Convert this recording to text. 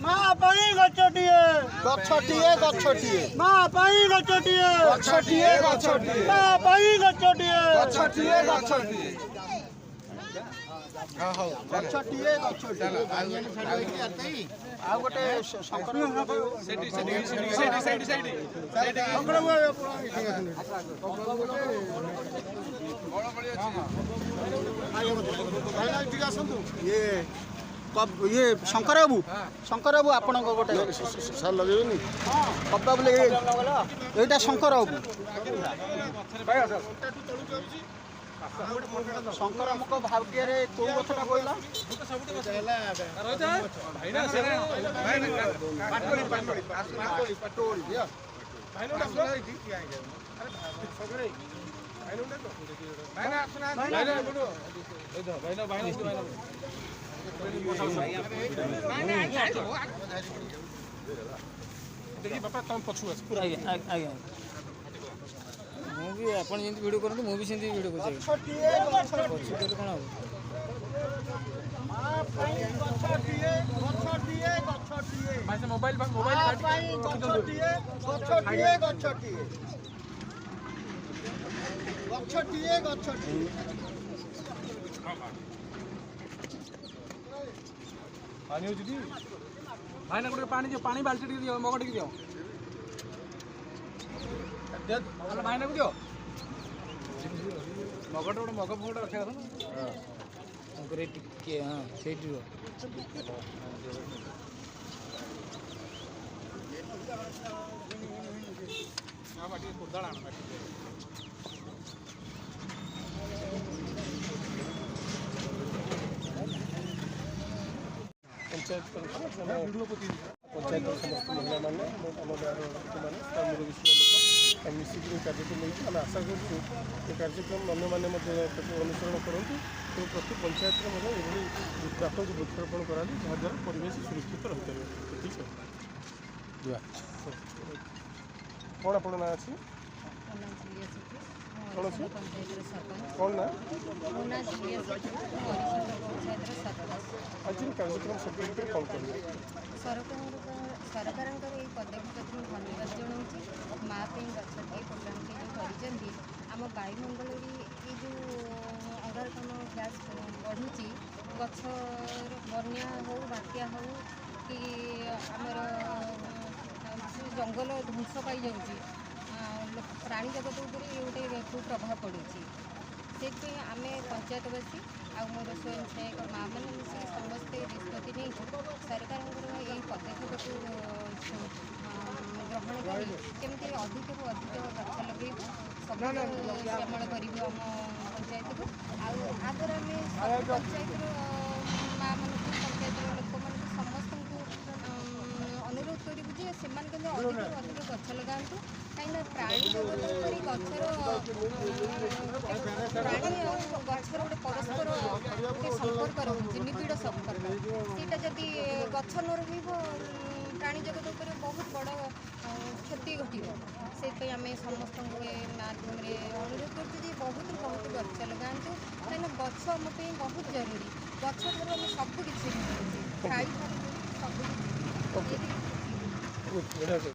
माँ पाई गछटिए गछटिए गछटिए माँ पाई गछटिए गछटिए गछटिए माँ पाई गछटिए गछटिए गछटिए गछटिए गछटिए आ गोटे शंकर सेठी सेठी सेठी सेठी सेठी शंकर बड़ बड़ी अछि ठीक आसंतु ये शंकर बाबू आपण गोटे सार लगे कब बाबू यहाँ शंकर बाबू शंकर मुख भाग्य कौ गछटा कहला देखिए बापा तुम पछु पूरा आज्ञा मुझे आप वीडियो करते मुझे वीडियो कर मोबाइल पानी हो भाई ना गोटे पानी दियो पानी बाल्टी दियो मग टी दियो भाई ना दियो मगटे गोटे मग फग रखा टे हाँ से पंचायत पंचायत समस्त महिला मैंने आम गाँव मैंने लोग मिसिक कार्यक्रम नहीं आम आशा कर कार्यक्रम अन्य अनुसरण करूँ तो प्रति पंचायत प्राप्त वृक्षारोपण करा जहाँद्वारा परिवेश सुरक्षित रही पारे ठीक है कौन आप ना अच्छी कौन अच्छी कौन ना आज कार्यक्रम सब कौन कर सरकार पदक्षेप धन्यवाद जनाऊँ माँ गछटे प्रोग्राम जो आम वायुमंडल ये जो अंगारकाम गैस बढ़ुची गछ बन्या हो बात्या हो कि आमर जंगल ध्वंस पाई जाऊँगी प्राणी जगत उपर ये गोटे कुप्रभाव पड़ू से आम पंचायतवासी आ मोर स्वयं सहायक माँ मैंने मिसिक समस्ते निष्पत्ति नहीं सरकार ये पदक्षेप को ग्रहण कर केमती अधिक रु अधिक गछ लगे सब श्यामल कर पंचायत को आदर आम पंचायत माँ मान पंचायत लोक मान समस्त अनुरोध करूँ जे से अधिक अधिक गछ लगातु कहीं प्राणी जगत गचर प्राणी गचर गोटे परस्पर गोटे संपर्क रोचे निबिड़ संपर्क सीटा जदि गछ न रही प्राणी जगत उपर बहुत बड़ क्षति घटी से आम समस्त माध्यम अनुरोध करूँ बहुत बहुत गछ लगातु कहीं गछ आम बहुत जरूरी गछ ठार आम सब किसी खाई सब